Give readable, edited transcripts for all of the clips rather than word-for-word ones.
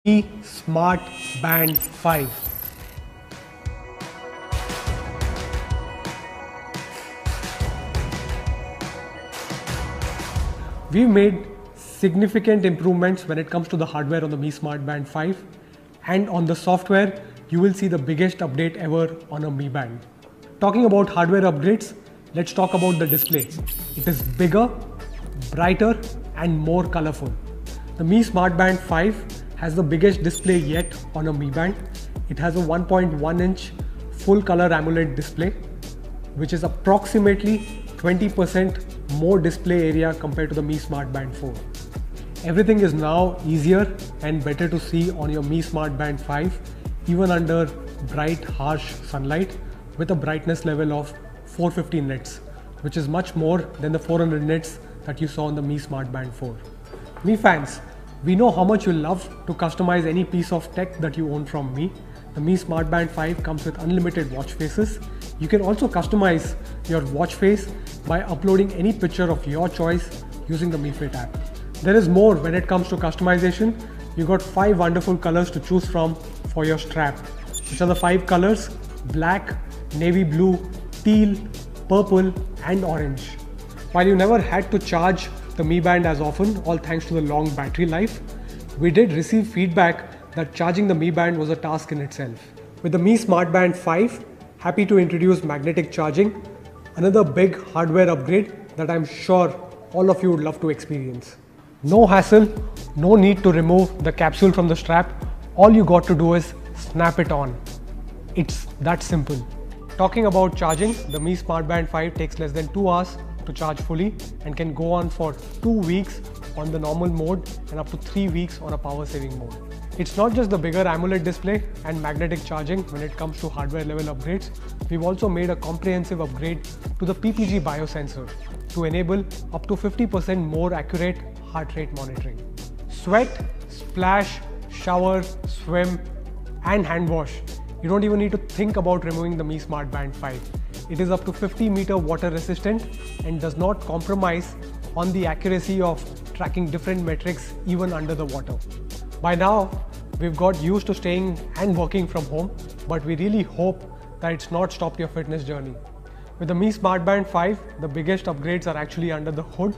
Mi Smart Band 5. We've made significant improvements when it comes to the hardware on the Mi Smart Band 5, and on the software you will see the biggest update ever on a Mi Band. Talking about hardware upgrades, let's talk about the display. It is bigger, brighter and more colorful. The Mi Smart Band 5 has the biggest display yet on a Mi Band. It has a 1.1 inch full color AMOLED display, which is approximately 20% more display area compared to the Mi Smart Band 4. Everything is now easier and better to see on your Mi Smart Band 5, even under bright, harsh sunlight, with a brightness level of 450 nits, which is much more than the 400 nits that you saw on the Mi Smart Band 4. Mi fans, we know how much you love to customize any piece of tech that you own from Mi. The Mi Smart Band 5 comes with unlimited watch faces. You can also customize your watch face by uploading any picture of your choice using the Mi Fit app. There is more when it comes to customization. You got 5 wonderful colors to choose from for your strap, which are the 5 colors: black, navy blue, teal, purple and orange. While you never had to charge the Mi Band as often, all thanks to the long battery life, we did receive feedback that charging the Mi Band was a task in itself. With the Mi Smart Band 5, happy to introduce magnetic charging, another big hardware upgrade that I'm sure all of you would love to experience. No hassle, no need to remove the capsule from the strap. All you got to do is snap it on. It's that simple. Talking about charging, the Mi Smart Band 5 takes less than 2 hours to charge fully and can go on for 2 weeks on the normal mode and up to 3 weeks on a power saving mode. It's not just the bigger AMOLED display and magnetic charging when it comes to hardware level upgrades. We've also made a comprehensive upgrade to the PPG biosensor to enable up to 50% more accurate heart rate monitoring. Sweat, splash, shower, swim and hand wash. You don't even need to think about removing the Mi Smart Band 5. It is up to 50 meter water resistant and does not compromise on the accuracy of tracking different metrics even under the water. By now, we've got used to staying and working from home, but we really hope that it's not stopped your fitness journey. With the Mi Smart Band 5, the biggest upgrades are actually under the hood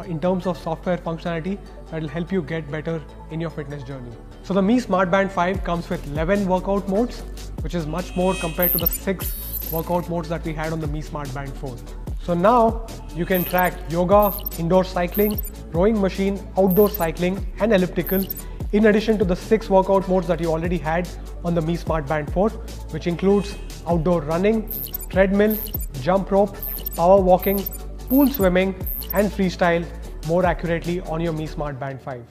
in terms of software functionality that will help you get better in your fitness journey. So the Mi Smart Band 5 comes with 11 workout modes, which is much more compared to the 6 workout modes that we had on the Mi Smart Band 4. So now you can track yoga, indoor cycling, rowing machine, outdoor cycling and elliptical, in addition to the 6 workout modes that you already had on the Mi Smart Band 4, which includes outdoor running, treadmill, jump rope, power walking, pool swimming and freestyle more accurately on your Mi Smart Band 5.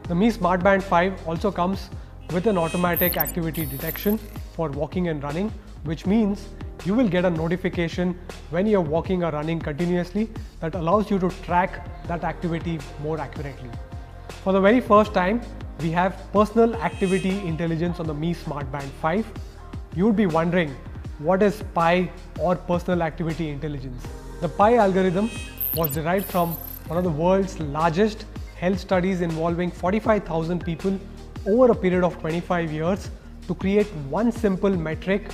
The Mi Smart Band 5 also comes with an automatic activity detection for walking and running, which means you will get a notification when you're walking or running continuously that allows you to track that activity more accurately. For the very first time, we have personal activity intelligence on the Mi Smart Band 5. You would be wondering, what is PI or personal activity intelligence? The PI algorithm was derived from one of the world's largest health studies involving 45,000 people over a period of 25 years to create one simple metric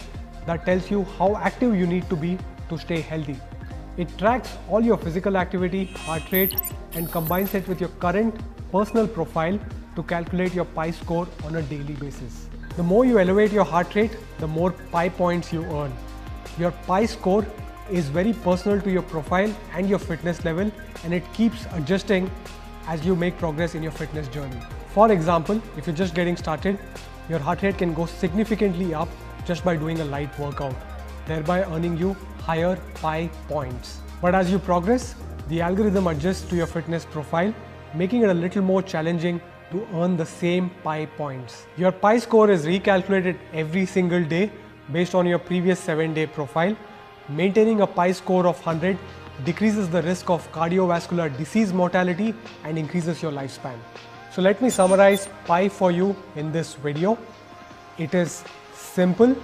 that tells you how active you need to be to stay healthy. It tracks all your physical activity, heart rate, and combines it with your current personal profile to calculate your PI score on a daily basis. The more you elevate your heart rate, the more PI points you earn. Your PI score is very personal to your profile and your fitness level, and it keeps adjusting as you make progress in your fitness journey. For example, if you're just getting started, your heart rate can go significantly up just by doing a light workout, thereby earning you higher PI points. But as you progress, the algorithm adjusts to your fitness profile, making it a little more challenging to earn the same PI points. Your PI score is recalculated every single day based on your previous 7-day profile. Maintaining a PI score of 100 decreases the risk of cardiovascular disease mortality and increases your lifespan. So let me summarize PI for you in this video. It is simple,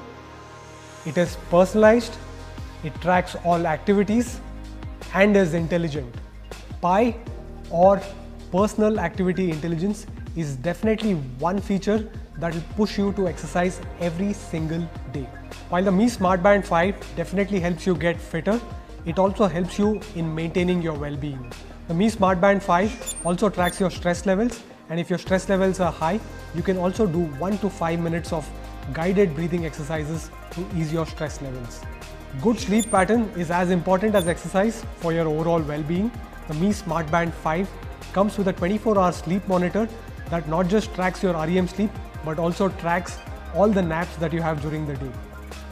it is personalized, it tracks all activities and is intelligent. PI or personal activity intelligence is definitely one feature that will push you to exercise every single day. While the Mi Smart Band 5 definitely helps you get fitter, it also helps you in maintaining your well-being. The Mi Smart Band 5 also tracks your stress levels, and if your stress levels are high, you can also do 1 to 5 minutes of guided breathing exercises to ease your stress levels. Good sleep pattern is as important as exercise for your overall well-being. The Mi Smart Band 5 comes with a 24-hour sleep monitor that not just tracks your REM sleep but also tracks all the naps that you have during the day.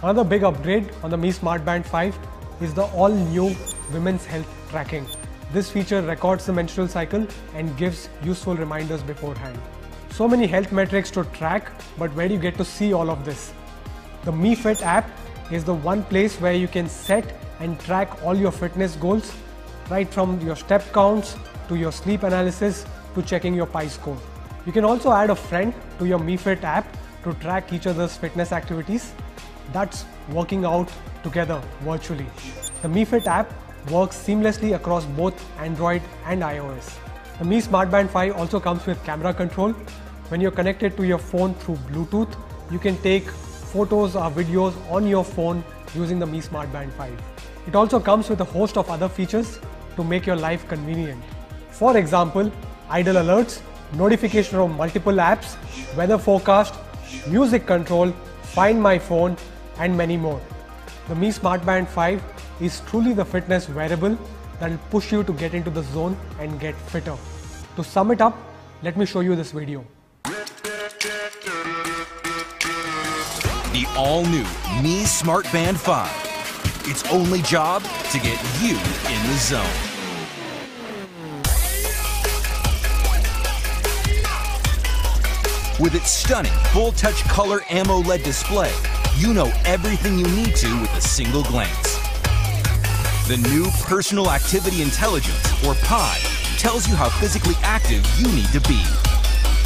Another big upgrade on the Mi Smart Band 5 is the all-new Women's Health Tracking. This feature records the menstrual cycle and gives useful reminders beforehand. So many health metrics to track, but where do you get to see all of this? The Mi Fit app is the one place where you can set and track all your fitness goals, right from your step counts to your sleep analysis to checking your PI score. You can also add a friend to your Mi Fit app to track each other's fitness activities. That's working out together virtually. The Mi Fit app works seamlessly across both Android and iOS. The Mi Smart Band 5 also comes with camera control. When you're connected to your phone through Bluetooth, you can take photos or videos on your phone using the Mi Smart Band 5. It also comes with a host of other features to make your life convenient. For example, idle alerts, notification of multiple apps, weather forecast, music control, Find My Phone, and many more. The Mi Smart Band 5 is truly the fitness wearable that will push you to get into the zone and get fitter. To sum it up, let me show you this video. The all-new Mi Smart Band 5. Its only job to get you in the zone. With its stunning full-touch color AMOLED display, you know everything you need to with a single glance. The new Personal Activity Intelligence, or PAI, tells you how physically active you need to be.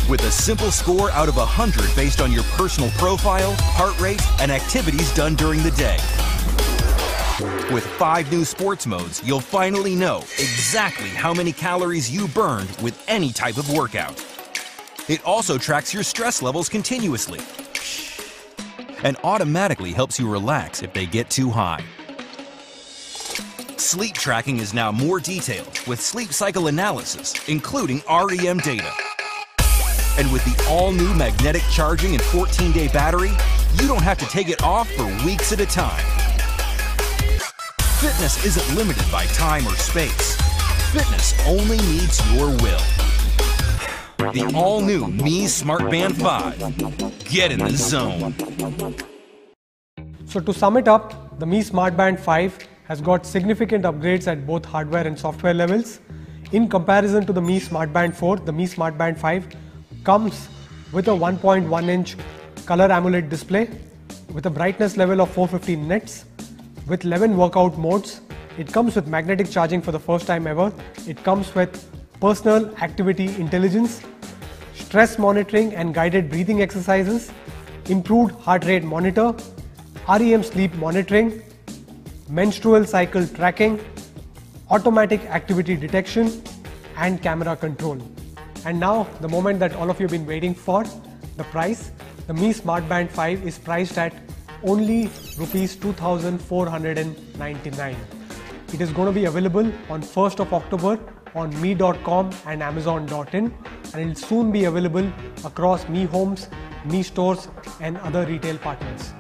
With a simple score out of 100 based on your personal profile, heart rate, and activities done during the day. With 5 new sports modes, you'll finally know exactly how many calories you burned with any type of workout. It also tracks your stress levels continuously and automatically helps you relax if they get too high. Sleep tracking is now more detailed with sleep cycle analysis, including REM data. And with the all-new magnetic charging and 14-day battery, you don't have to take it off for weeks at a time. Fitness isn't limited by time or space. Fitness only needs your will. The all-new Mi Smart Band 5. Get in the zone. So to sum it up, the Mi Smart Band 5 has got significant upgrades at both hardware and software levels. In comparison to the Mi Smart Band 4, the Mi Smart Band 5 comes with a 1.1-inch color AMOLED display with a brightness level of 450 nits with 11 workout modes. It comes with magnetic charging for the first time ever. It comes with personal activity intelligence, stress monitoring and guided breathing exercises, improved heart rate monitor, REM sleep monitoring, menstrual cycle tracking, automatic activity detection, and camera control. And now the moment that all of you have been waiting for, the price. The Mi Smart Band 5 is priced at only Rs 2,499. It is going to be available on 1st of October on Mi.com and Amazon.in, and it will soon be available across Mi Homes, Mi Stores and other retail partners.